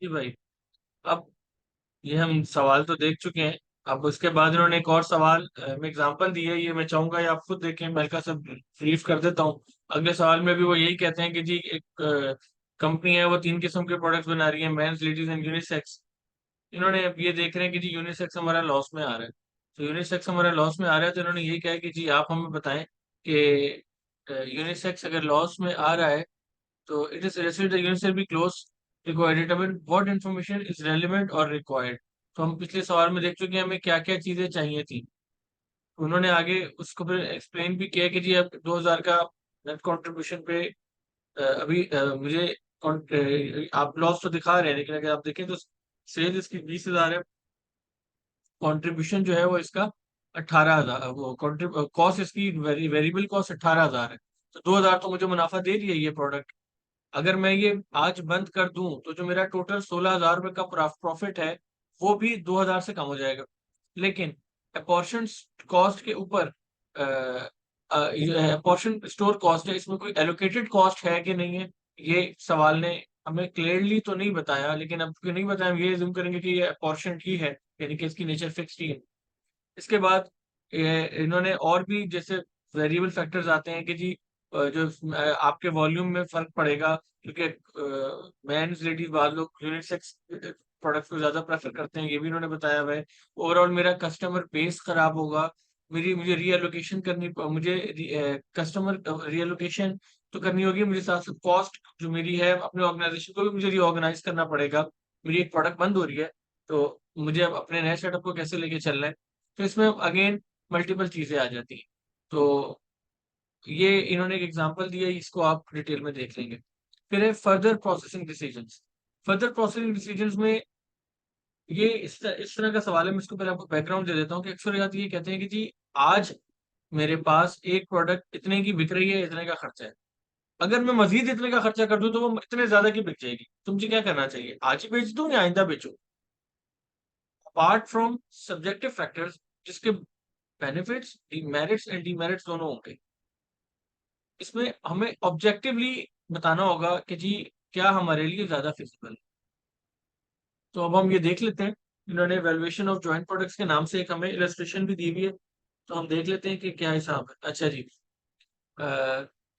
जी भाई। अब ये हम सवाल तो देख चुके हैं। अब उसके बाद इन्होंने एक और सवाल में एग्जांपल दी है, ये मैं चाहूंगा ये आप खुद देखें। मैं हल्का सा ब्रीफ कर देता हूँ। अगले सवाल में भी वो यही कहते हैं कि जी एक कंपनी है, वो तीन किस्म के प्रोडक्ट्स बना रही है, मेंस, लेडीज एंड यूनिसेक्स। इन्होंने अब ये देख रहे हैं कि जी यूनिसेक्स हमारा लॉस में आ रहा है। तो यूनिसेक्स हमारा लॉस में आ रहा है, तो इन्होंने यही कहा है कि जी आप हमें बताएं कि यूनिसेक्स अगर लॉस में आ रहा है तो it is suggested that units will be close required determine what information is relevant or required। तो हम पिछले सवाल में देख चुके हैं हमें क्या क्या चीजें चाहिए थी। उन्होंने आगे उसको फिर एक्सप्लेन भी किया कि जी अब 2000 का नेट कंट्रीब्यूशन पे अभी मुझे आप लॉस तो दिखा रहे हैं, लेकिन अगर आप देखें तो सेल इसकी 20,000 है, कंट्रीब्यूशन जो है वो इसका 18,000, वो कॉस्ट इसकी वेरिएबल कॉस्ट 18,000 है। तो 2,000 तो मुझे मुनाफा दे रही है ये प्रोडक्ट। अगर मैं ये आज बंद कर दूं तो जो मेरा टोटल 16,000 रुपए का प्रॉफिट है वो भी 2,000 से कम हो जाएगा। लेकिन अपॉर्शन कॉस्ट के ऊपर अपॉर्शन स्टोर कॉस्ट है, इसमें कोई एलोकेटेड कॉस्ट है कि नहीं है, ये सवाल ने हमें क्लियरली तो नहीं बताया। लेकिन अब क्यों नहीं बताया, हम ये जूम करेंगे कि ये अपॉर्शन ही है, यानी कि इसकी नेचर फिक्स्ड ही है। इसके बाद इन्होंने और भी जैसे वेरिएबल फैक्टर्स आते हैं कि जी जो आपके वॉल्यूम में फर्क पड़ेगा, क्योंकि मेंस लेडीज बाद लोग यूनिसेक्स प्रोडक्ट्स को ज्यादा प्रेफर करते हैं, ये भी इन्होंने बताया हुआ है। ओवरऑल मेरा कस्टमर बेस खराब होगा, मेरी मुझे रीएलोकेशन मुझे कस्टमर रीएलोकेशन तो करनी होगी, मुझे साथ साथ कॉस्ट जो मेरी है अपने ऑर्गेनाइजेशन को भी मुझे रीऑर्गेनाइज करना पड़ेगा। मेरी एक प्रोडक्ट बंद हो रही है, तो मुझे अब अपने नए सेटअप को कैसे लेके चलना है। तो इसमें अगेन मल्टीपल चीजें आ जाती हैं। तो ये इन्होंने एक एग्जांपल दिया है, इसको आप डिटेल में देख लेंगे। फिर है further processing decisions. Further processing decisions में ये इस तरह का सवाल है। मैं इसको पहले आपको बैकग्राउंड दे देता हूँ कि अक्सर याद ये कहते हैं कि जी आज मेरे पास एक प्रोडक्ट इतने की बिक रही है, इतने का खर्चा है। अगर मैं मजीद इतने का खर्चा कर दूं तो वो इतने ज्यादा की बिक जाएगी, तो मुझे क्या करना चाहिए, आज ही बेच दूं या आइंदा बेचूं। अपार्ट फ्रॉम सब्जेक्टिव फैक्टर्स, जिसके बेनिफिट्स, मेरिट्स एंड डीमेरिट्स दोनों होंगे, इसमें हमें ऑब्जेक्टिवली बताना होगा कि जी क्या हमारे लिए ज्यादा फिजिबल है। तो अब हम ये देख लेते हैं। इन्होंने वैल्यूएशन ऑफ जॉइंट प्रोडक्ट्स के नाम से एक हमें इलस्ट्रेशन भी दी हुई है, तो हम देख लेते हैं कि क्या हिसाब है। अच्छा जी,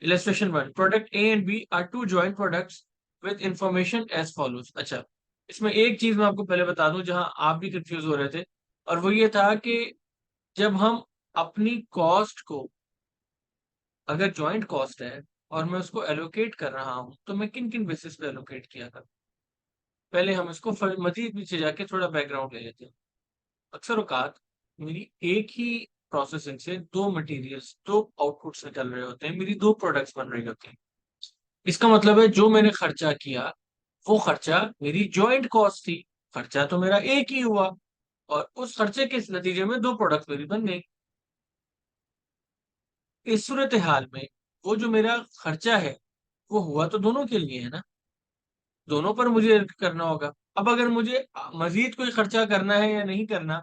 illustration one, product A and B are two joint products with information as follows. अच्छा, इसमें एक चीज मैं आपको पहले बता दूं जहां आप भी कंफ्यूज हो रहे थे, और वो ये था कि जब हम अपनी कॉस्ट को, अगर जॉइंट कॉस्ट है और मैं उसको एलोकेट कर रहा हूं, तो मैं किन किन बेसिस पे एलोकेट किया कर। पहले हम इसको मजीद पीछे जाके थोड़ा बैकग्राउंड ले लेते हैं। अक्सर औकात मेरी एक ही प्रोसेसिंग से दो मटेरियल्स, दो आउटपुट्स निकल रहे होते हैं, मेरी दो प्रोडक्ट्स बन रही होती हैं। इसका मतलब है जो मैंने खर्चा किया वो खर्चा मेरी जॉइंट कॉस्ट थी। खर्चा तो मेरा एक ही हुआ, और उस खर्चे के नतीजे में दो प्रोडक्ट मेरी बन गई। इस सूरत हाल में वो जो मेरा खर्चा है वो हुआ तो दोनों के लिए है ना, दोनों पर मुझे करना होगा। अब अगर मुझे मजीद कोई खर्चा करना है या नहीं करना,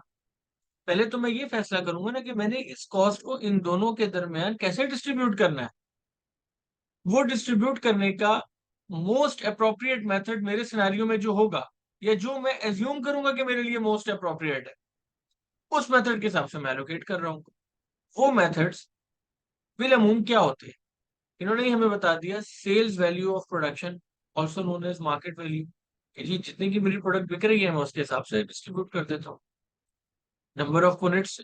पहले तो मैं ये फैसला करूंगा ना कि मैंने इस कॉस्ट को इन दोनों के दरमियान कैसे डिस्ट्रीब्यूट करना है। वो डिस्ट्रीब्यूट करने का मोस्ट अप्रोप्रिएट मेथड मेरे सिनेरियो में जो होगा, या जो मैं एज्यूम करूंगा कि मेरे लिए मोस्ट अप्रोप्रिएट है, उस मेथड के हिसाब से मैं एलोकेट कर रहा हूँ। वो मेथड्स बिलअमूम क्या होते हैं, इन्होंने ही हमें बता दिया। Sales value of production, also known as market value, कि जी जितने की मेरी प्रोडक्ट बिक रही है मैं उसके हिसाब से डिस्ट्रीब्यूट कर देता हूँ। Number of units,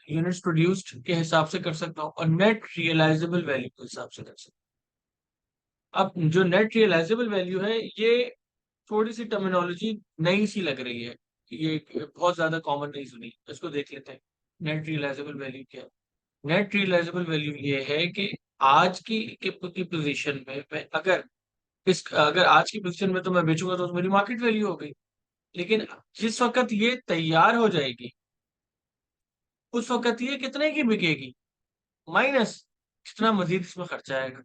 units produced के हिसाब से कर सकता हूँ, और नेट रियलाइजेबल वैल्यू के हिसाब से कर सकता हूँ। अब जो नेट रियलाइजेबल वैल्यू है, ये थोड़ी सी टर्मिनोलॉजी नई सी लग रही है, ये बहुत ज्यादा कॉमन नहीं सुनी, इसको देख लेते हैं। नेट रियलाइजेबल वैल्यू क्या है। नेट रियलाइजेबल वैल्यू ये है कि आज की पोजीशन में मैं अगर आज की पोजीशन में तो मैं बेचूंगा तो मेरी मार्केट वैल्यू हो गई। लेकिन जिस वक्त ये तैयार हो जाएगी, उस वक्त ये कितने की बिकेगी, माइनस कितना मजीद इसमें खर्चा आएगा।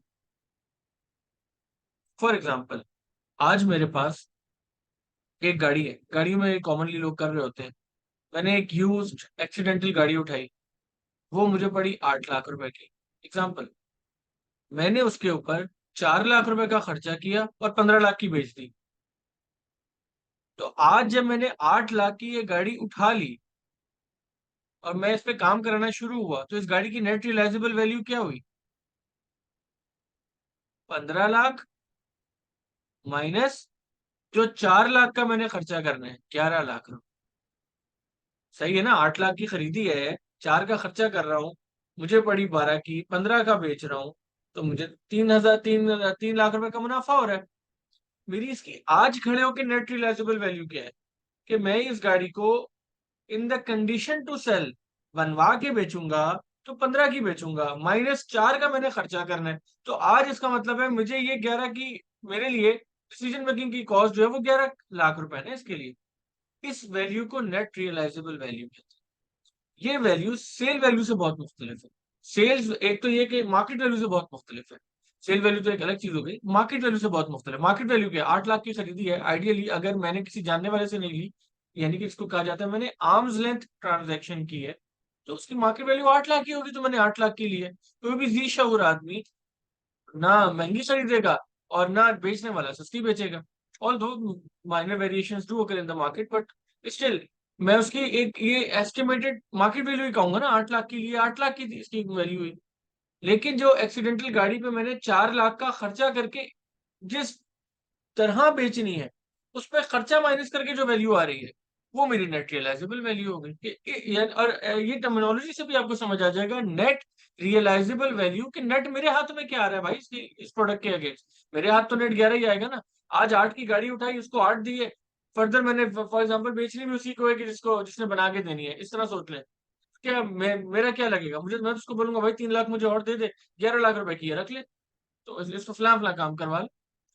फॉर एग्जाम्पल, आज मेरे पास एक गाड़ी है, गाड़ी में कॉमनली लोग कर रहे होते हैं, मैंने एक यूज्ड एक्सीडेंटल गाड़ी उठाई, वो मुझे पड़ी 8 लाख रुपए की। एग्जाम्पल, मैंने उसके ऊपर 4 लाख रुपए का खर्चा किया और 15 लाख की बेच दी। तो आज जब मैंने 8 लाख की ये गाड़ी उठा ली और मैं इस पे काम कराना शुरू हुआ, तो इस गाड़ी की नेट रियलाइजेबल वैल्यू क्या हुई? 15 लाख माइनस जो 4 लाख का मैंने खर्चा करना है, 11 लाख। सही है ना? 8 लाख की खरीदी है, 4 का खर्चा कर रहा हूँ, मुझे पड़ी 12 की, 15 का बेच रहा हूँ, तो मुझे 3 लाख रुपए का मुनाफा हो रहा है। मेरी इसकी आज खड़े होकर नेट रियलाइजेबल वैल्यू क्या है? कि मैं इस गाड़ी को in the condition to sell बनवा के बेचूंगा तो 15 की बेचूंगा, -4 का मैंने खर्चा करना है। तो आज इसका मतलब है मुझे ये 11 की, मेरे लिए डिसीजन मेकिंग की कॉस्ट जो है वो 11 लाख रुपए है ना इसके लिए। इस वैल्यू को नेट रियलाइजेबल वैल्यू कहते हैं। ये वैल्यू सेल वैल्यू से बहुत मुख्तलिफ है। सेल्स एक तो ये कि मार्केट वैल्यू से बहुत मुख्तलिफ है। सेल वैल्यू तो एक अलग चीज हो गई, मार्केट वैल्यू से बहुत मुख्तलिफ। मार्केट वैल्यू क्या है? 8 लाख की खरीदी है, आइडियली अगर मैंने किसी जानने वाले से नहीं ली, यानी कि इसको कहा जाता है मैंने आर्म्स लेंथ ट्रांजैक्शन की है, तो उसकी मार्केट वैल्यू 8 लाख की होगी, तो मैंने 8 लाख की ली है। कोई भी जी शऊर आदमी ना महंगी खरीदेगा और ना बेचने वाला सस्ती बेचेगा। ऑल दो minor variations do occur in the market, but still मैं उसकी एक ये एस्टिमेटेड मार्केट वैल्यू ही कहूंगा ना। 8 लाख की लिए 8 लाख की इसकी वैल्यू हुई। लेकिन जो एक्सीडेंटल गाड़ी पे मैंने 4 लाख का खर्चा करके जिस तरह बेचनी है, उस पर खर्चा माइनस करके जो वैल्यू आ रही है, वो मेरी नेट रियलाइजेबल वैल्यू हो गई। और ये टर्मिनोलॉजी से भी आपको समझ आ जाएगा, नेट रियलाइजेबल वैल्यू कि नेट मेरे हाथ में क्या आ रहा है भाई, इस प्रोडक्ट के अगेंस्ट मेरे हाथ तो नेट 11 ही आएगा ना। आज 8 की गाड़ी उठाई, उसको 8 दी है, फर्दर मैंने फॉर एग्जाम्पल बेचनी भी उसी को है कि जिसने बना के देनी है। इस तरह सोच ले, क्या मेरा क्या लगेगा? मैं तो उसको बोलूंगा भाई 3 लाख मुझे और दे दे, 11 लाख रुपए की है, रख ले, तो इसको फलां फलां काम करवा ले।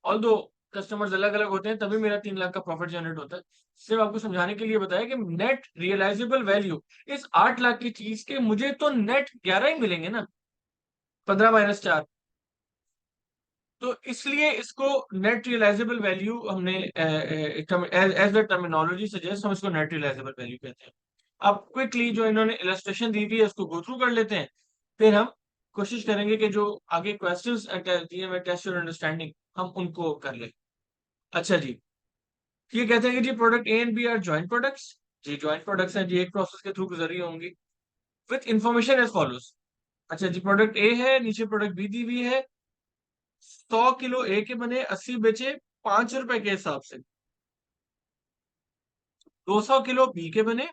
ऑल दो कस्टमर्स अलग अलग होते हैं, तभी मेरा 3 लाख का प्रॉफिट जनरेट होता है। सिर्फ आपको समझाने के लिए बताया कि नेट रियलाइजेबल वैल्यू इस 8 लाख की चीज के मुझे तो नेट 11 ही मिलेंगे ना, 15 - 4। तो इसलिए इसको नेट रियलाइजेबल वैल्यू हमने एज द टर्मिनोलॉजी सजेस्ट, हम इसको नेट रियलाइजेबल वैल्यू कहते हैं। अब क्विकली जो इन्होंने इलस्ट्रेशन दी हुई है उसको गो थ्रू कर लेते हैं, फिर हम कोशिश करेंगे कि जो आगे क्वेश्चंस दिए हुए टेस्ट और अंडरस्टैंडिंग हम उनको कर लें। अच्छा जी, ये कहते हैं कि जी product A and B are joint products. जी जॉइंट प्रोडक्ट्स हैं जी, एक प्रोसेस के थ्रू गुजरी होंगी विथ इंफॉर्मेशन एज फॉलोज। अच्छा जी, प्रोडक्ट ए है, नीचे प्रोडक्ट बी दी हुई है। 100 किलो ए के बने, 80 बेचे 5 रुपए के हिसाब से। 200 किलो बी के बने,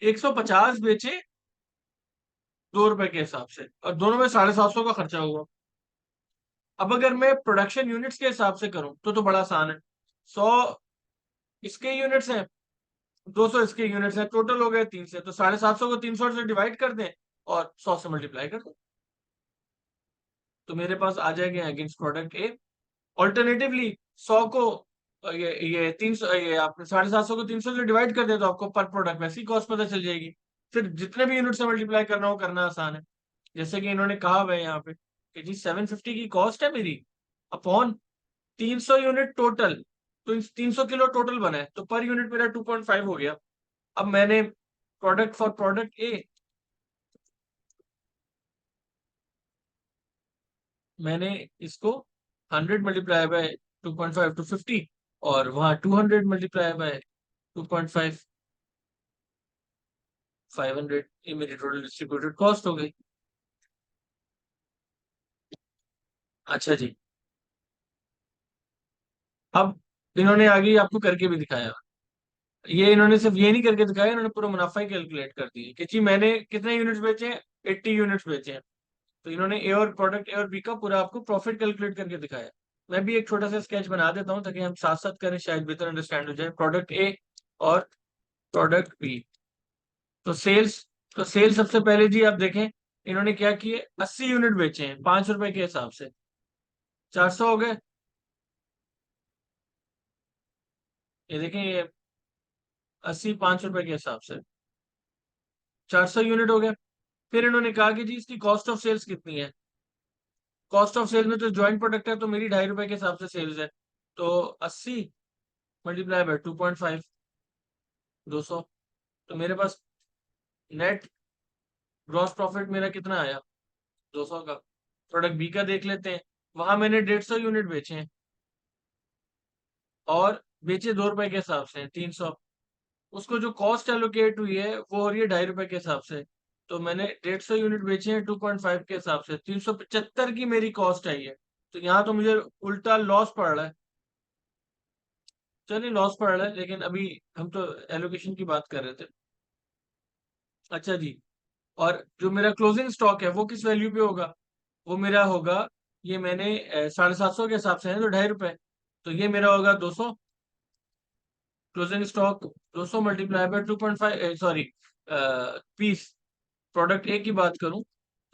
150 बेचे 2 रुपए के हिसाब से, और दोनों में 750 का खर्चा हुआ। अब अगर मैं प्रोडक्शन यूनिट्स के हिसाब से करूं तो बड़ा आसान है। 100 इसके यूनिट्स हैं, 200 इसके यूनिट्स हैं, टोटल हो गए 3 से, तो 750 को 300 से डिवाइड कर दें और 100 से मल्टीप्लाई कर दें, तो मेरे पास आ जाएगा अगेंस्ट प्रोडक्ट ए। ऑल्टरनेटिवली 100 को ये 300, ये आपने 750 को 300 से डिवाइड कर दे तो आपको पर प्रोडक्ट वैसी कॉस्ट पता चल जाएगी। फिर जितने भी यूनिट से मल्टीप्लाई करना हो करना आसान है। जैसे कि इन्होंने कहा हुआ है यहाँ पे कि जी 750 की कॉस्ट है मेरी अपॉन 300 यूनिट टोटल, तो 300 किलो टोटल बना है, तो पर यूनिट मेरा 2.5 हो गया। अब मैंने प्रोडक्ट फॉर प्रोडक्ट ए, मैंने इसको 100 मल्टीप्लाई बाय 2.5 टू 50, और वहां 200 मल्टीप्लाई बाय 2.5 500, ये मेरी टोटल डिस्ट्रीब्यूटेड कॉस्ट हो गई। अच्छा जी, अब इन्होंने आगे आपको करके भी दिखाया। ये इन्होंने सिर्फ ये नहीं करके दिखाया, इन्होंने पूरा मुनाफा ही कैलकुलेट कर दिया कि जी मैंने कितने यूनिट्स बेचे हैं, 80 यूनिट्स बेचे हैं। तो इन्होंने ए और प्रोडक्ट ए और बी का पूरा आपको प्रॉफिट कैलकुलेट करके दिखाया। मैं भी एक छोटा सा स्केच बना देता हूँ ताकि हम साथ साथ करें, शायद बेहतर अंडरस्टैंड हो जाए। प्रोडक्ट ए और प्रोडक्ट बी, तो सेल्स, तो सेल्स सबसे पहले जी आप देखें, इन्होंने क्या किए, 80 यूनिट बेचे हैं 5 रुपए के हिसाब से, 400 हो गए। ये देखें, ये 80 5 रुपए के हिसाब से 400 यूनिट हो गए। फिर इन्होंने कहा कि जी इसकी कॉस्ट ऑफ सेल्स कितनी है। कॉस्ट ऑफ सेल्स में तो ज्वाइंट प्रोडक्ट है, तो मेरी 2.5 रुपए के हिसाब से सेल्स है, तो 80 मल्टीप्लाई बाय 2.5, 200। तो मेरे पास नेट ग्रॉस प्रॉफिट मेरा कितना आया, 200 का। प्रोडक्ट बी का देख लेते हैं, वहां मैंने 150 यूनिट बेचे हैं और बेचे 2 रुपए के हिसाब से 300, उसको जो कॉस्ट एलोकेट हुई है वो हो रही है 2.5 रुपए के हिसाब से। तो मैंने 150 यूनिट बेचे हैं 2.5 के हिसाब से, 375 की मेरी कॉस्ट आई है। तो यहाँ तो मुझे उल्टा लॉस पड़ रहा है। चलिए लॉस पड़ रहा है, लेकिन अभी हम तो एलोकेशन की बात कर रहे थे। अच्छा जी, और जो मेरा क्लोजिंग स्टॉक है वो किस वैल्यू पे होगा? वो मेरा होगा, ये मैंने 750 के हिसाब से है तो 2.5 रुपए, तो ये मेरा होगा 200। Closing stock 200 multiply by 2.5, sorry, piece, product A की बात करूं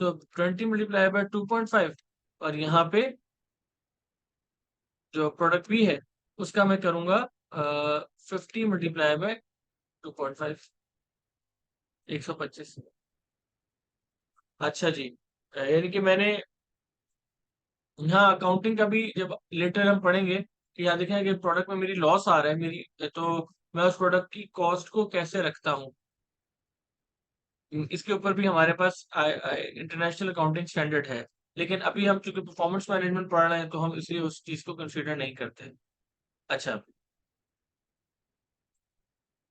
तो 20 मल्टीप्लाई बाय 2.5, और यहाँ पे जो प्रोडक्ट बी है उसका मैं करूंगा 50 मल्टीप्लाई बाय 2.5, 125। अच्छा जी, यानी कि मैंने यहाँ अकाउंटिंग का भी जब लेटर हम पढ़ेंगे कि यहाँ देखेंगे कि प्रोडक्ट में मेरी लॉस आ रहा है मेरी, तो मैं उस प्रोडक्ट की कॉस्ट को कैसे रखता हूँ। इसके ऊपर भी हमारे पास इंटरनेशनल अकाउंटिंग स्टैंडर्ड है, लेकिन अभी हम चूंकि परफॉर्मेंस मैनेजमेंट पढ़ रहे हैं तो हम इसलिए उस चीज को कंसीडर नहीं करते। अच्छा,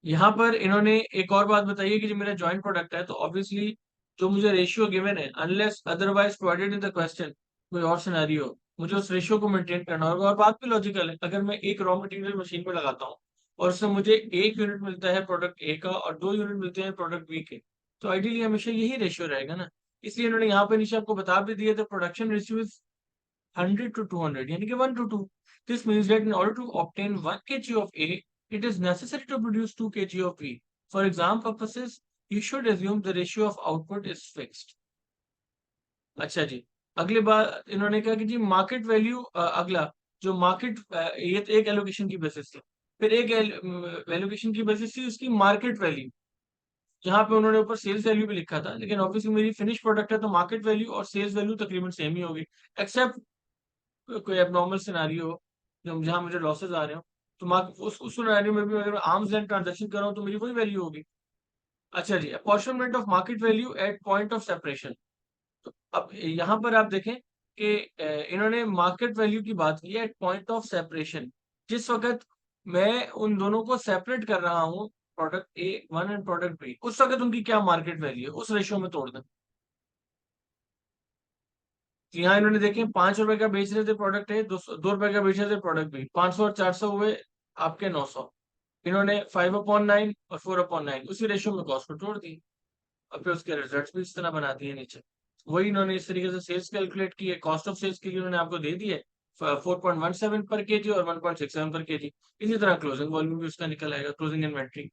यहाँ पर इन्होंने एक और बात बताई है कि जो मेरा जॉइंट प्रोडक्ट है तो ऑब्वियसली जो मुझे रेशियो गिवन है, unless otherwise provided in the question, कोई और सिनेरियो, मुझे उस रेशियो को मेंटेन करना होगा। और बात भी लॉजिकल है, अगर मैं एक रॉ मटेरियल मशीन पे लगाता हूँ और उससे मुझे 1 यूनिट मिलता है प्रोडक्ट ए का और 2 यूनिट मिलते हैं प्रोडक्ट बी के, तो आइडियली हमेशा यही रेशियो रहेगा ना। इसलिए इन्होंने यहाँ पे नीचे आपको बता भी दिया था, प्रोडक्शन रेशियो इज 100 to 200, यानी कि 1 to 2। This means that in order to obtain 1 kg of A, it is necessary to produce 2 kg of B. For exam purposes, you should assume the ratio of output is fixed. अच्छा जी, अगली बात इन्होंने कहा कि जी market value, अगला जो market, ये तो एक एलोकेशन की बेसिस थी, फिर एक एलोकेशन की बेसिस थी उसकी मार्केट वैल्यू, जहाँ पे उन्होंने ऊपर सेल्स वैल्यू भी लिखा था, लेकिन ऑब्वियसली मेरी फिनिश प्रोडक्ट है तो मार्केट वैल्यू और सेल्स वैल्यू तकरीबन सेम ही होगी, एक्सेप्ट कोई एबनॉर्मल सिनारियो हो जहाँ मुझे लॉसेस आ रहे हो, तो उस सिनारियो में भी अगर आर्म्स लेंथ ट्रांजेक्शन कर रहा हूँ तो मेरी वही वैल्यू होगी। अच्छा जी, apportionment of market value at point of separation. तो अब यहाँ पर आप देखें कि इन्होंने मार्केट वैल्यू की बात की है एट पॉइंट ऑफ सेपरेशन, जिस वक्त मैं उन दोनों को सेपरेट कर रहा हूँ, product A one and product B, उस वक्त उनकी क्या मार्केट वैल्यू है, उस रेशियो में तोड़ दें। तो यहाँ इन्होंने देखे 5 रुपए का बेच रहे थे प्रोडक्ट है, 2 रुपए का बेच रहे थे प्रोडक्ट भी, 500 और 400 हुए आपके 900। इन्होंने 5/9 और 4/9 उसी रेशियो में कॉस्ट को तोड़ दी, और फिर उसके रिजल्ट्स भी इस तरह बना दिए नीचे। वही इन्होंने इस तरीके से सेल्स कैलकुलेट की है, कॉस्ट ऑफ सेल्स के लिए उन्होंने आपको दे दी है 4.17 पर केजी और 1.67 पर केजी। इसी तरह क्लोजिंग वॉल्यूम भी उसका निकल आएगा, क्लोजिंग इन्वेंट्री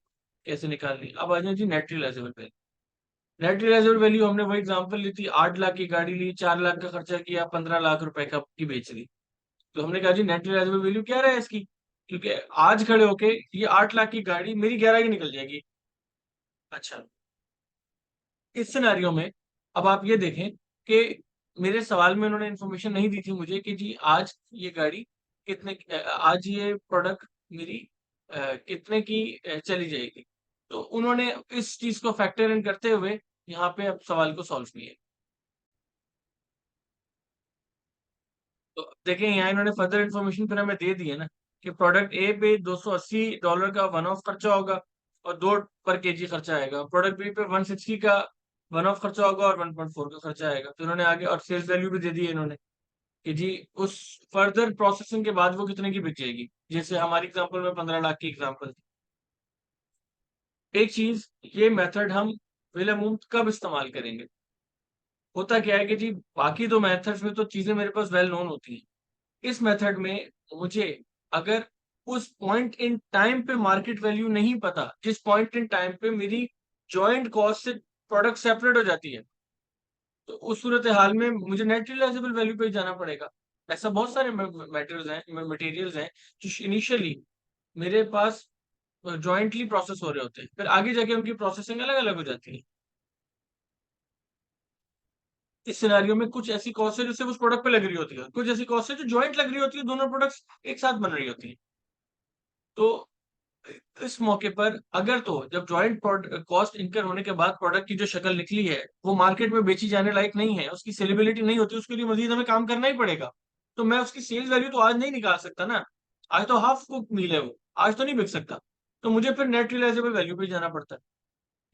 कैसे निकालनी। अब आ जाए जी net realisable value. Net realisable value हमने वही एग्जांपल ली थी, 8 लाख की गाड़ी ली, 4 लाख का खर्चा किया, 15 लाख रुपए का की बेच दी। तो हमने कहा जी नेट रियलाइजेबल वैल्यू क्या रहा है इसकी, क्योंकि आज खड़े होके ये 8 लाख की गाड़ी मेरी 11 की निकल जाएगी। अच्छा, इस सिनेरियो में अब आप ये देखें कि मेरे सवाल में उन्होंने इन्फॉर्मेशन नहीं दी थी मुझे कि जी आज ये गाड़ी कितने, आज ये प्रोडक्ट मेरी कितने की चली जाएगी। तो उन्होंने इस चीज को फैक्टर इन करते हुए यहाँ पे अब सवाल को सॉल्व किया। तो देखें यहाँ इन्होंने फर्दर इन्फॉर्मेशन फिर हमें दे दी है ना, कि प्रोडक्ट ए पे $280 का वन ऑफ खर्चा होगा और 2 पर केजी खर्चा आएगा, प्रोडक्ट बी पे 160 का वन ऑफ खर्चा होगा और 1.4 का खर्चा आएगा। तो इन्होंने आगे और सेल्स वैल्यू भी दे दी है इन्होंने कि जी उस फर्दर प्रोसेसिंग के बाद वो कितने की बिक जाएगी, जैसे हमारी एग्जांपल में 15 लाख की एग्जांपल थी। एक चीज, ये मेथड हम विलमूम कब इस्तेमाल करेंगे? होता क्या है कि जी बाकी दो मेथड्स में तो चीजें मेरे पास वेल नोन होती हैं, इस मेथड में मुझे अगर उस पॉइंट इन टाइम पे मार्केट वैल्यू नहीं पता, जिस पॉइंट इन टाइम पे मेरी जॉइंट कॉस्ट से प्रोडक्ट सेपरेट हो जाती है, तो उस सूरत हाल में मुझे नेट रियलाइजेबल वैल्यू पे ही जाना पड़ेगा। ऐसा बहुत सारे मटेरियल्स हैं जो इनिशियली मेरे पास जॉइंटली प्रोसेस हो रहे होते हैं, फिर आगे जाके उनकी प्रोसेसिंग अलग अलग हो जाती है। इस सिनारियो में कुछ ऐसी कॉस्ट है जो सिर्फ उस प्रोडक्ट पे लग रही होती है, कुछ ऐसी कॉस्ट है जो जॉइंट लग रही होती है, दोनों प्रोडक्ट्स एक साथ बन रही होती है। तो इस मौके पर अगर तो जब जॉइंट कॉस्ट इनकर होने के बाद प्रोडक्ट की जो शक्ल निकली है वो मार्केट में बेची जाने लायक नहीं है, उसकी सेलेबिलिटी नहीं होती, उसके लिए मजीद हमें काम करना ही पड़ेगा। तो मैं उसकी सेल्स वैल्यू तो आज नहीं निकाल सकता ना, आज तो हाफ कुक मील है वो। आज तो नहीं बिक सकता, तो मुझे फिर नेट रियलाइजेबल वैल्यू पे जाना पड़ता है।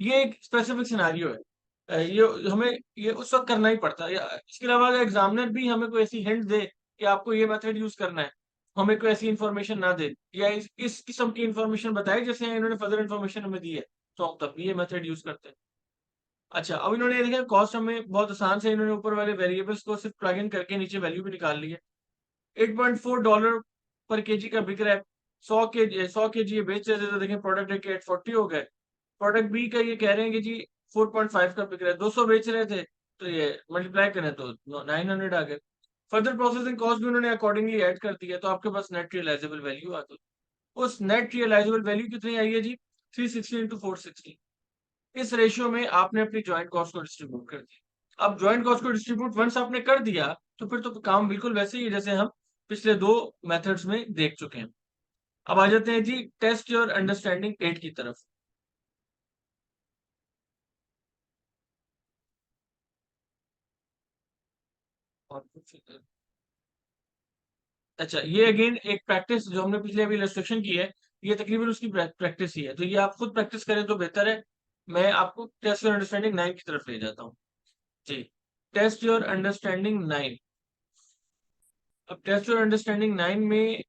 ये एक स्पेसिफिक सिनारियो है। ये हमें ये उस वक्त करना ही पड़ता है। इसके अलावा एग्जामिनर भी हमें कोई ऐसी हिंट दे कि आपको ये मेथड यूज करना है, हमें कोई ऐसी इन्फॉर्मेशन ना दे, या इस किस्म की इन्फॉर्मेशन बताए जैसे इन्होंने फर्दर इन्फॉर्मेशन हमें दी है, तो हम तब भी ये मेथड यूज करते हैं। अच्छा, अब इन्होंने ये देखा कॉस्ट हमें बहुत आसान से, इन्होंने ऊपर वाले वेरिएबल्स को सिर्फ प्लग इन करके नीचे वैल्यू भी निकाल ली है। $8.4 पर केजी का बिक रहा है। 100 के जी ये बेच रहे थे, तो देखें प्रोडक्ट ए के 840 हो गए। प्रोडक्ट बी का ये कह रहे हैं कि जी 4.5 का बिक रहा है, 200 बेच रहे थे, तो ये मल्टीप्लाई करें तो 900 आ गए। फर्दर प्रोसेसिंग कॉस्ट भी उन्होंने अकॉर्डिंगली ऐड कर दिया, तो आपके पास नेट रियलाइजेबल वैल्यू आ गई। उस नेट रियलाइजेबल वैल्यू कितनी आई है जी? 360 इंटू 460। इस रेशियो में आपने अपनी ज्वाइंट कॉस्ट को डिस्ट्रीब्यूट कर दिया। अब ज्वाइंट कॉस्ट को डिस्ट्रीब्यूट वंस आपने कर दिया, तो फिर तो काम बिल्कुल वैसे ही है जैसे हम पिछले दो मेथड्स में देख चुके हैं। अब आ जाते हैं जी टेस्ट योर अंडरस्टैंडिंग 8 की तरफ। और कुछ अच्छा, ये अगेन एक प्रैक्टिस जो हमने पिछले अभी इलस्ट्रेशन की है, ये तकरीबन उसकी प्रैक्टिस ही है, तो ये आप खुद प्रैक्टिस करें तो बेहतर है। मैं आपको टेस्ट योर अंडरस्टैंडिंग 9 की तरफ ले जाता हूँ। जी, टेस्ट योर अंडरस्टैंडिंग 9। अब टेस्ट योर अंडरस्टैंडिंग 9 में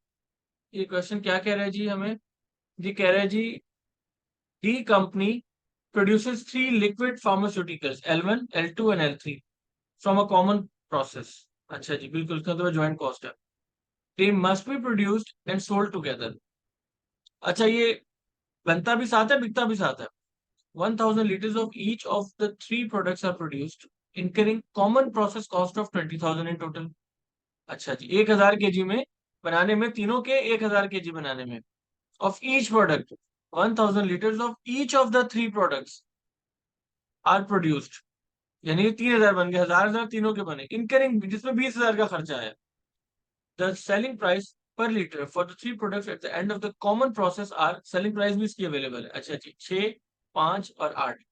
ये क्वेश्चन क्या कह रहा है जी हमें? जी कह रहा है जी, D company produces three liquid pharmaceuticals L1, L2 and L3 from a common process। अच्छा जी, बिल्कुल, इसका तो ज्वाइंट कॉस्ट है। They must be produced and sold together। अच्छा, ये बनता भी साथ है, बिकता भी साथ है। 1000 liters of each of the three products are produced, incurring common process cost of 20,000 in total। अच्छा जी, 1000 kg में बनाने में, तीनों के 1000 kg बनाने में, of each product 1000 liters of each of the three products are produced, यानी 3000 बन गए, 1000 तीनों के बने, इनकरिंग जिसमें 20,000 का खर्चा आया। The selling price per litre for the three products at the end of the common process are, selling price भी इसकी अवेलेबल है। अच्छा जी, 6, 5 और 8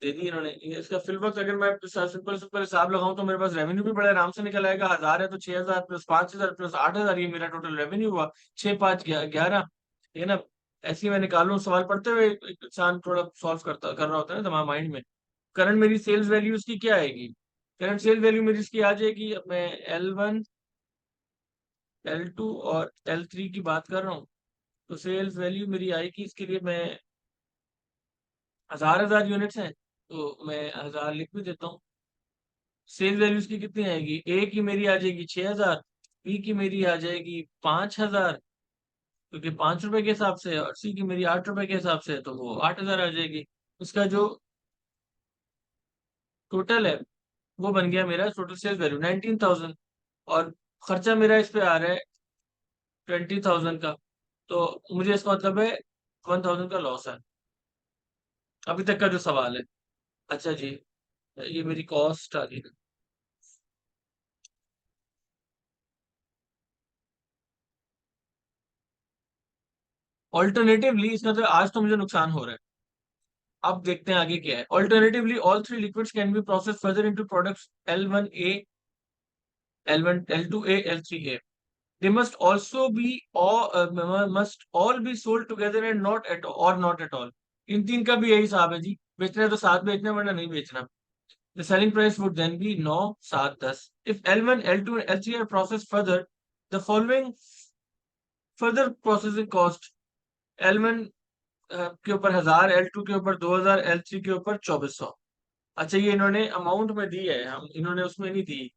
दे दी इन्होंने। ये इसका फिल वक्त अगर मैं सिंपल सिंपल हिसाब लगाऊं तो मेरे पास रेवेन्यू भी बड़े आराम से निकल आएगा। 1000 है तो 6000 प्लस 5000 प्लस 8000, ये मेरा टोटल रेवेन्यू हुआ। 6, 5, 11, ये ना, ऐसे ही मैं निकालूं। सवाल पढ़ते हुए एक इंसान थोड़ा सॉल्व कर रहा होता है ना दिमाग माइंड में। करंट मेरी सेल्स वैल्यू इसकी क्या आएगी? करंट सेल वैल्यू मेरी इसकी आ जाएगी, अब मैं L1, L2 और L3 की बात कर रहा हूँ, तो सेल्स वैल्यू मेरी आएगी इसके लिए, मैं 1000 यूनिट्स हैं तो मैं 1000 लिख भी देता हूँ। सेल वैल्यू इसकी कितनी आएगी? ए की मेरी आ जाएगी 6000, बी की मेरी आ जाएगी 5000, क्योंकि 5 रुपए के हिसाब से है, और सी की मेरी 8 रुपए के हिसाब से है, तो वो 8000 आ जाएगी। उसका जो टोटल है वो बन गया मेरा टोटल सेल्स वैल्यू 19,000, और खर्चा मेरा इस पे आ रहा है 20,000 का, तो मुझे इसका मतलब है 1000 का लॉस है, अभी तक का जो सवाल है। अच्छा जी, ये मेरी कॉस्ट आ गई। ऑल्टरनेटिवली इसका मतलब आज तो मुझे नुकसान हो रहा है। अब देखते हैं आगे क्या है। Alternatively all three liquids can be process further into products L1A, L1, L2A, L3A। They must also be must all be sold together and not at or not at all। इन तीन का भी यही हिसाब है जी, बेचना है तो साथ बेचना है, वरना नहीं बेचना। The selling price would then be 9, 7, 10। If L1, L2 and L3 are processed further, the following further processing cost: L1 के ऊपर 1000, L2 के ऊपर 2000, L3 के ऊपर 2400। अच्छा, ये इन्होंने अमाउंट में दी है, हम इन्होंने उसमें नहीं दी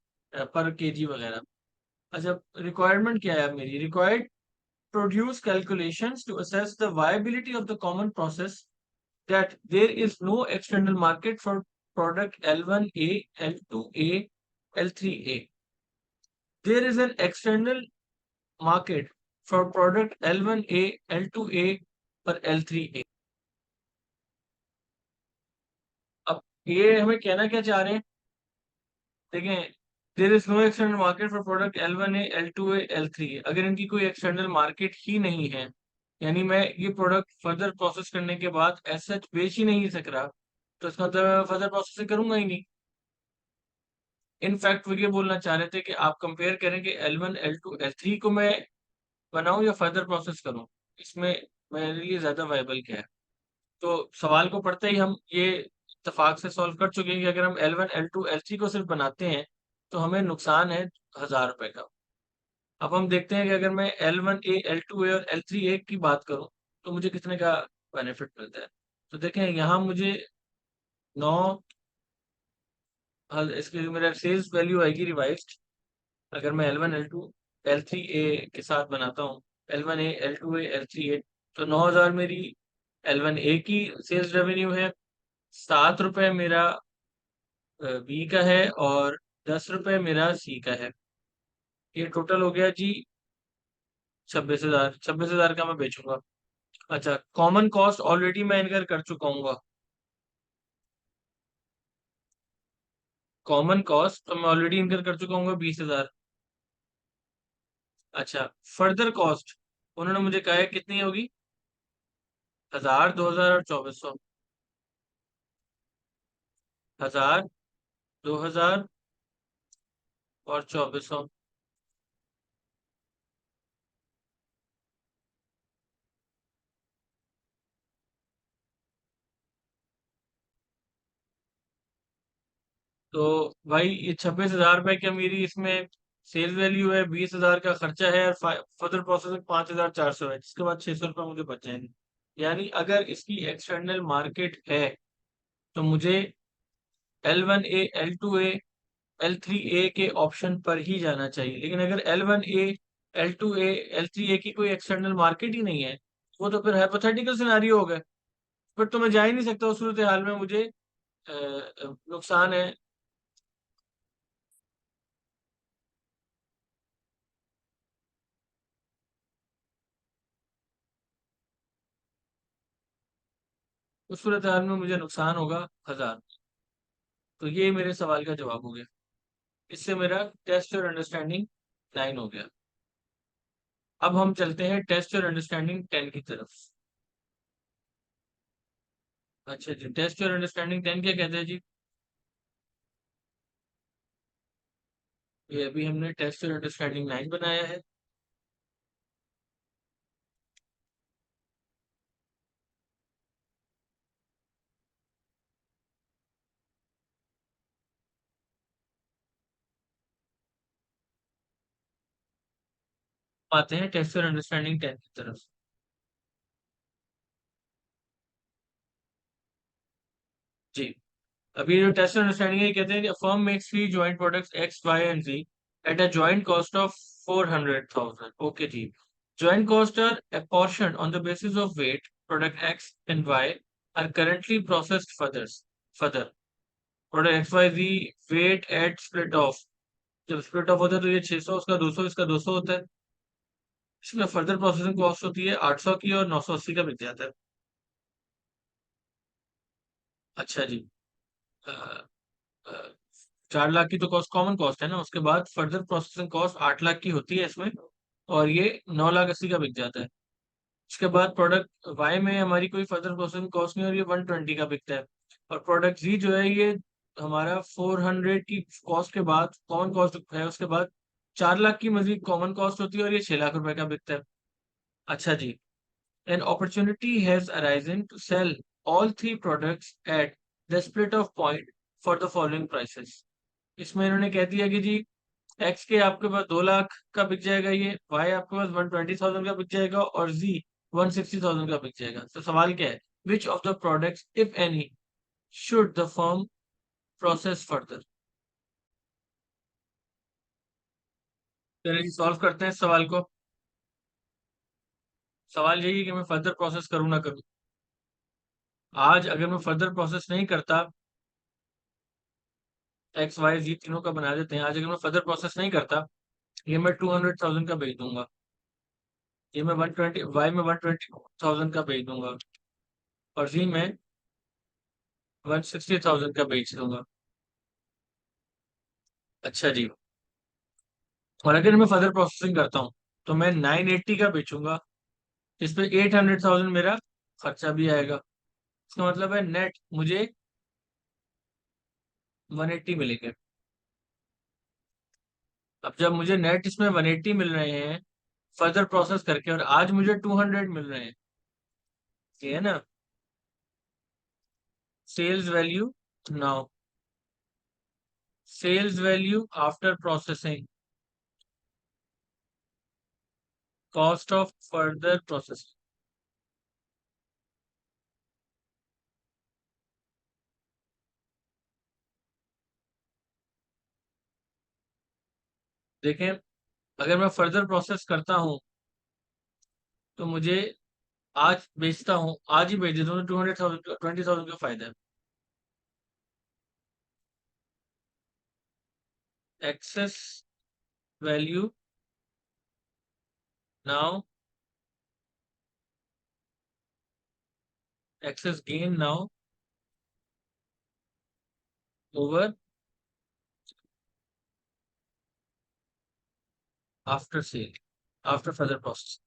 पर केजी वगैरह। अच्छा, रिक्वायरमेंट क्या है अब मेरी? Required produce calculations to assess the viability of the common process, that there is no external market for product L1A, L2A, L3A। There is an external market for product L1A, L2A और L3A। अब ये हमें कहना क्या चाह रहे हैं? देखें, there is no external market for product L1A, L2A, L3A। अगर इनकी कोई एक्सटर्नल मार्केट ही नहीं है, यानी मैं ये प्रोडक्ट फर्दर प्रोसेस करने के बाद एज सच बेच ही नहीं सक रहा, तो इसका मतलब मैं फर्दर प्रोसेसिंग करूंगा ही नहीं। इनफैक्ट वो ये बोलना चाह रहे थे कि आप कंपेयर करें कि L1, L2, L3 को मैं बनाऊं या फर्दर प्रोसेस करूं, इसमें मेरे लिए ज्यादा वाइबल क्या है? तो सवाल को पढ़ते ही हम ये इत्तेफाक से सॉल्व कर चुके हैं कि अगर हम L1 L2 L3 को सिर्फ बनाते हैं तो हमें नुकसान है 1000 रुपए का। अब हम देखते हैं कि अगर मैं L1A L2A और L3A की बात करूं तो मुझे कितने का बेनिफिट मिलता है। तो देखें यहाँ मुझे 9, इसके लिए मेरा सेल्स वैल्यू आएगी रिवाइज्ड। अगर मैं L1 L2 L3A के साथ बनाता हूँ, L1A L2A L3A, तो 9000 मेरी L1A की सेल्स रेवेन्यू है, 7 रुपए मेरा बी का है, और 10 रुपए मेरा सी का है। ये टोटल हो गया जी 26,000। 26,000 का मैं बेचूंगा। अच्छा, कॉमन कॉस्ट ऑलरेडी मैं इनकर कर चुका हूँ। कॉमन कॉस्ट तो मैं ऑलरेडी इनकर कर चुका हूँ 20,000। अच्छा, फर्दर कॉस्ट उन्होंने मुझे कहा है कितनी होगी? 1000, 2000 और 2400। 1000, 2000 और 2400। तो भाई ये 26,000 रुपए की मेरी इसमें सेल वैल्यू है, 20,000 का खर्चा है, और फर्दर प्रोसेसिंग 5,400 है, जिसके बाद 600 रुपये मुझे बच जाएंगे। यानी अगर इसकी एक्सटर्नल मार्केट है तो मुझे L1A L2A L3A के ऑप्शन पर ही जाना चाहिए। लेकिन अगर L1A L2A L3A की कोई एक्सटर्नल मार्केट ही नहीं है, वो तो फिर हाइपोथेटिकल सिनारियो हो गया। फिर तो मैं जा ही नहीं सकता, उस सूरत हाल में मुझे नुकसान है। उस सूरत हाल में मुझे नुकसान होगा 1000। तो ये मेरे सवाल का जवाब हो गया। इससे मेरा टेस्ट और अंडरस्टैंडिंग 9 हो गया। अब हम चलते हैं टेस्ट और अंडरस्टैंडिंग 10 की तरफ। अच्छा जी, टेस्ट और अंडरस्टैंडिंग 10 क्या कहते हैं जी? ये अभी हमने टेस्ट और अंडरस्टैंडिंग 9 बनाया है। आते हैं टेस्ट और अंडरस्टैंडिंग 10 की तरफ। जी, अभी जो टेस्ट अंडरस्टैंडिंग है, ये कहते हैं कि firm makes 3 joint products X Y and Z at a joint cost of 400,000। Okay जी। Joint cost are apportioned on the basis of weight, product x and y are currently processed further product X Y Z wait at split off. जब split off होता है तो ये 600, उसका 200, इसका 200 होता है। इसमें फर्दर प्रोसेसिंग कॉस्ट होती है 800 की, और 980 का बिक जाता है। अच्छा जी। अ, अ, 4 लाख की तो कॉस्ट कॉमन कॉस्ट है ना, उसके बाद फर्दर प्रोसेसिंग कॉस्ट 8 लाख की होती है इसमें, और ये 9,80,000 का बिक जाता है। उसके बाद प्रोडक्ट वाई में हमारी कोई फर्दर प्रोसेसिंग कॉस्ट नहीं, और ये 120 का बिकता है। और प्रोडक्ट जी जो है, ये हमारा 400 की कॉस्ट के बाद, कॉमन कॉस्ट है, उसके बाद 4 लाख की मजीद कॉमन कॉस्ट होती है, और ये 6 लाख रुपए का बिकता है। अच्छा जी। An opportunity has arisen to sell all 3 products at the split off point for the following prices। इसमें इन्होंने कह दिया कि जी एक्स के आपके पास 2 लाख का बिक जाएगा, ये वाई आपके पास 120,000 का बिक जाएगा, और जी 160,000 का बिक जाएगा। तो सवाल क्या है? Which of the products if any should the firm process further? चलिए जी, सॉल्व करते हैं इस सवाल को। सवाल यही है कि मैं फर्दर प्रोसेस करूँ ना करूँ। आज अगर मैं फर्दर प्रोसेस नहीं करता, एक्स वाई जी तीनों का बना देते हैं, आज अगर मैं फर्दर प्रोसेस नहीं करता, ये मैं 200,000 का बेच दूंगा। ये मैं 120, वाई में 120,000 का बेच दूंगा, और जी में 160,000 का बेच दूंगा। अच्छा जी। और अगर मैं फर्दर प्रोसेसिंग करता हूँ तो मैं 980 का बेचूंगा, इस पे 800,000 मेरा खर्चा भी आएगा। इसका मतलब है नेट मुझे 180 मिलेंगे। अब जब मुझे नेट इसमें 180 मिल रहे हैं, फर्दर प्रोसेस करके, और आज मुझे 200 मिल रहे हैं, ये है ना। Sales value now, sales value after processing, cost of further processing. देखें, अगर मैं फर्दर प्रोसेस करता हूं तो मुझे आज बेचता हूं, आज ही बेच देता हूँ, 200,000, 20,000 का फायदा है। Excess value now, excess gain now over after sale, after further process.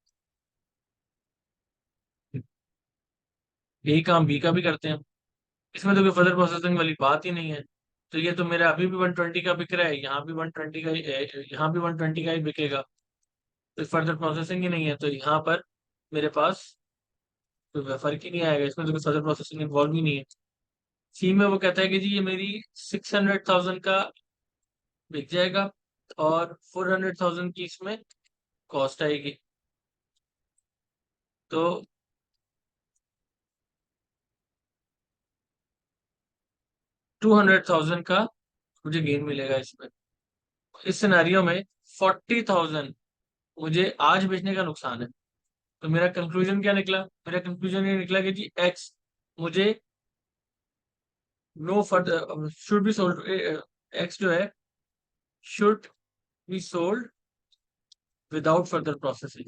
यही काम बी का भी करते हैं, इसमें तो कोई फर्दर प्रोसेसिंग वाली बात ही नहीं है। तो ये तो मेरा अभी भी 120 का बिक रहा है, यहाँ भी 120 का ही यहाँ भी 120 का ही बिकेगा। तो फर्दर प्रोसेसिंग ही नहीं है, तो यहाँ पर मेरे पास कोई फर्क ही नहीं आएगा, इसमें तो कोई फर्दर प्रोसेसिंग इन्वॉल्व ही नहीं है। सी में वो कहता है कि जी ये मेरी 600,000 का बिक जाएगा, और 400,000 की इसमें कॉस्ट आएगी। तो 200,000 का मुझे गेन मिलेगा इसमें। इस सिनेरियो में 40,000 मुझे आज बेचने का नुकसान है। तो मेरा कंक्लूजन क्या निकला? मेरा कंक्लूजन ये निकला कि जी एक्स मुझे no further should be sold, X जो है should be sold without further processing,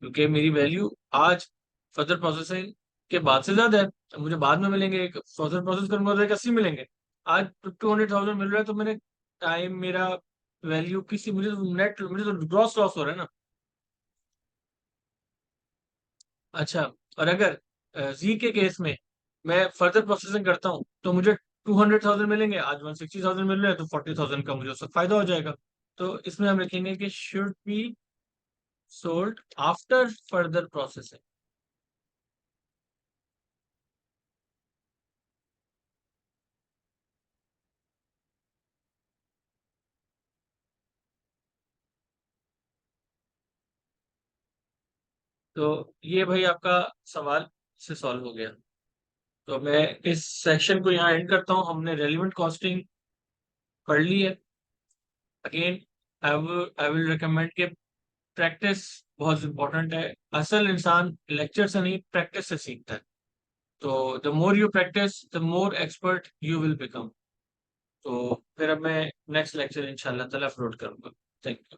क्योंकि मेरी वैल्यू आज फर्दर प्रोसेसिंग के बाद से ज्यादा है। तो मुझे बाद में मिलेंगे, एक फर्दर प्रोसेस करूंगा तो एक 80 मिलेंगे। आज 200,000 मिल रहा है, तो मैंने टाइम, मेरा वैल्यू किसी, मुझे तो नेट, मुझे तो ग्रॉस लॉस हो रहा है ना। अच्छा, और अगर जी के केस में मैं फर्दर प्रोसेसिंग करता हूँ तो मुझे 200,000 मिलेंगे, आज 160,000 मिल रहे हैं, तो 40,000 का मुझे उससे फायदा हो जाएगा। तो इसमें हम लिखेंगे कि should be sold after further processing. तो ये भाई आपका सवाल से सॉल्व हो गया। तो मैं इस सेक्शन को यहाँ एंड करता हूँ। हमने रेलिवेंट कॉस्टिंग पढ़ ली है। अगेन आई विल रिकमेंड कि प्रैक्टिस बहुत इंपॉर्टेंट है। असल इंसान लेक्चर से नहीं, प्रैक्टिस से सीखता है। तो the more you practice the more expert you will become. तो फिर अब मैं नेक्स्ट लेक्चर इंशाल्लाह ताला अपलोड करूंगा। Thank you.